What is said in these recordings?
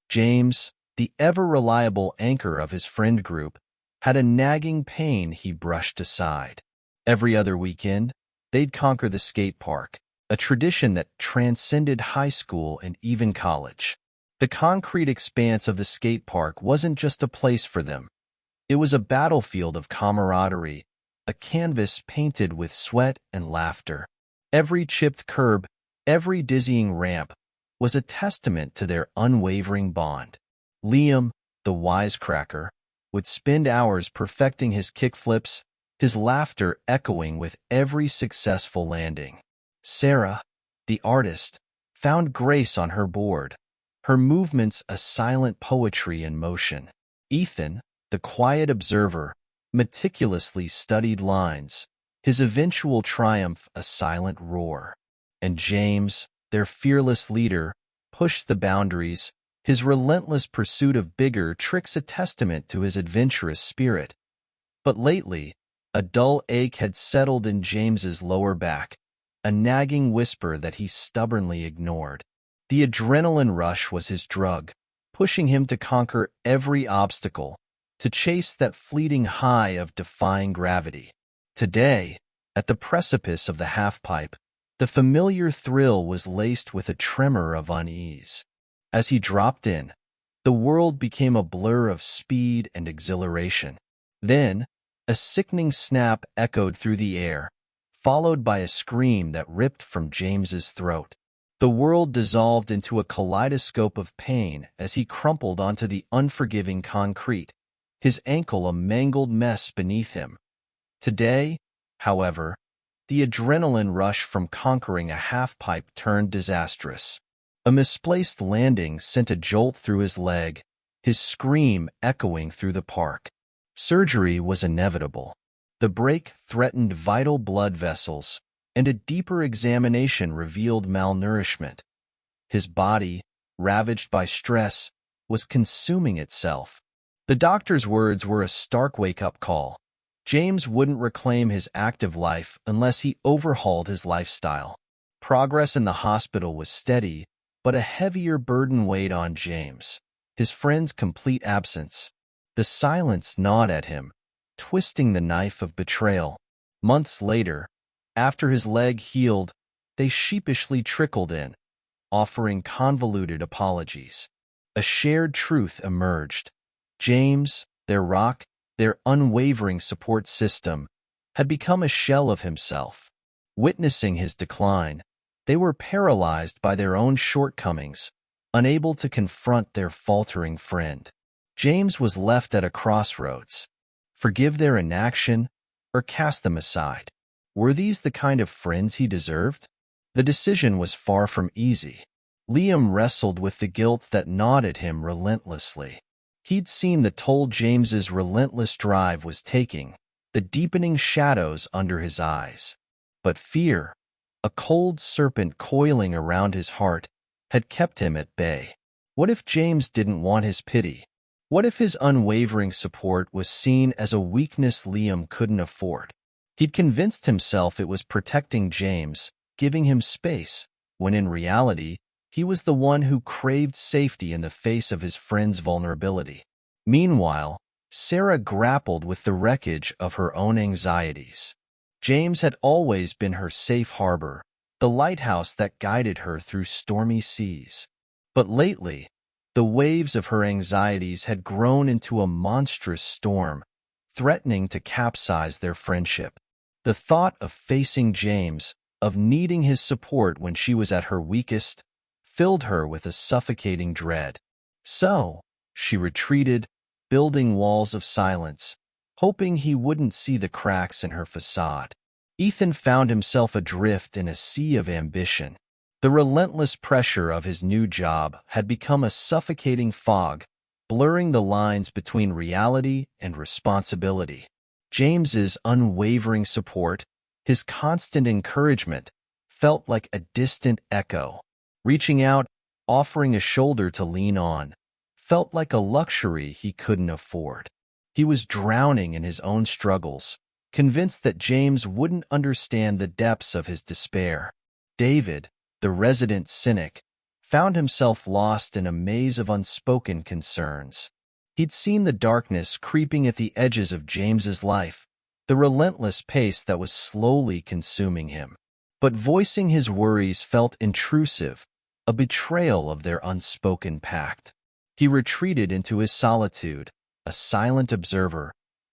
James, the ever-reliable anchor of his friend group, had a nagging pain he brushed aside. Every other weekend, they'd conquer the skate park, a tradition that transcended high school and even college. The concrete expanse of the skate park wasn't just a place for them. It was a battlefield of camaraderie, a canvas painted with sweat and laughter. Every chipped curb, every dizzying ramp, was a testament to their unwavering bond. Liam, the wisecracker, would spend hours perfecting his kickflips, his laughter echoing with every successful landing. Sarah, the artist, found grace on her board, her movements a silent poetry in motion. Ethan, the quiet observer, meticulously studied lines, his eventual triumph a silent roar. And James, their fearless leader, pushed the boundaries, his relentless pursuit of bigger tricks a testament to his adventurous spirit. But lately, a dull ache had settled in James's lower back, a nagging whisper that he stubbornly ignored. The adrenaline rush was his drug, pushing him to conquer every obstacle, to chase that fleeting high of defying gravity. Today, at the precipice of the halfpipe, the familiar thrill was laced with a tremor of unease. As he dropped in, the world became a blur of speed and exhilaration. Then, a sickening snap echoed through the air, followed by a scream that ripped from James's throat. The world dissolved into a kaleidoscope of pain as he crumpled onto the unforgiving concrete, his ankle a mangled mess beneath him. Today, however, the adrenaline rush from conquering a halfpipe turned disastrous. A misplaced landing sent a jolt through his leg, his scream echoing through the park. Surgery was inevitable. The break threatened vital blood vessels, and a deeper examination revealed malnourishment. His body, ravaged by stress, was consuming itself. The doctor's words were a stark wake-up call. James wouldn't reclaim his active life unless he overhauled his lifestyle. Progress in the hospital was steady, but a heavier burden weighed on James. His friend's complete absence. The silence gnawed at him, twisting the knife of betrayal. Months later, after his leg healed, they sheepishly trickled in, offering convoluted apologies. A shared truth emerged. James, their rock, their unwavering support system, had become a shell of himself. Witnessing his decline, they were paralyzed by their own shortcomings, unable to confront their faltering friend. James was left at a crossroads. Forgive their inaction or cast them aside. Were these the kind of friends he deserved? The decision was far from easy. Liam wrestled with the guilt that gnawed at him relentlessly. He'd seen the toll James's relentless drive was taking, the deepening shadows under his eyes. But fear, a cold serpent coiling around his heart, had kept him at bay. What if James didn't want his pity? What if his unwavering support was seen as a weakness Liam couldn't afford? He'd convinced himself it was protecting James, giving him space, when in reality, he was the one who craved safety in the face of his friend's vulnerability. Meanwhile, Sarah grappled with the wreckage of her own anxieties. James had always been her safe harbor, the lighthouse that guided her through stormy seas. But lately, the waves of her anxieties had grown into a monstrous storm, threatening to capsize their friendship. The thought of facing James, of needing his support when she was at her weakest, filled her with a suffocating dread. So, she retreated, building walls of silence, hoping he wouldn't see the cracks in her facade. Ethan found himself adrift in a sea of ambition. The relentless pressure of his new job had become a suffocating fog, blurring the lines between reality and responsibility. James's unwavering support, his constant encouragement, felt like a distant echo. Reaching out, offering a shoulder to lean on, felt like a luxury he couldn't afford. He was drowning in his own struggles, convinced that James wouldn't understand the depths of his despair. David, the resident cynic, found himself lost in a maze of unspoken concerns. He'd seen the darkness creeping at the edges of James's life, the relentless pace that was slowly consuming him. But voicing his worries felt intrusive, a betrayal of their unspoken pact. He retreated into his solitude, a silent observer,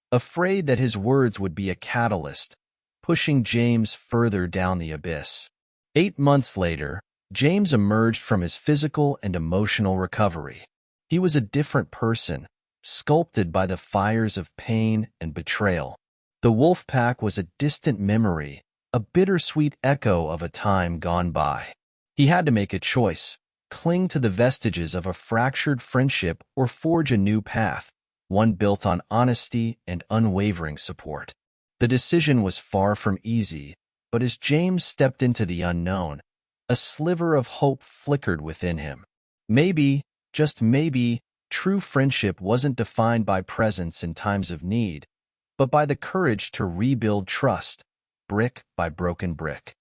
afraid that his words would be a catalyst, pushing James further down the abyss. 8 months later, James emerged from his physical and emotional recovery. He was a different person, sculpted by the fires of pain and betrayal. The wolf pack was a distant memory, a bittersweet echo of a time gone by. He had to make a choice, cling to the vestiges of a fractured friendship or forge a new path, one built on honesty and unwavering support. The decision was far from easy, but as James stepped into the unknown, a sliver of hope flickered within him. Maybe, just maybe, true friendship wasn't defined by presence in times of need, but by the courage to rebuild trust, brick by broken brick.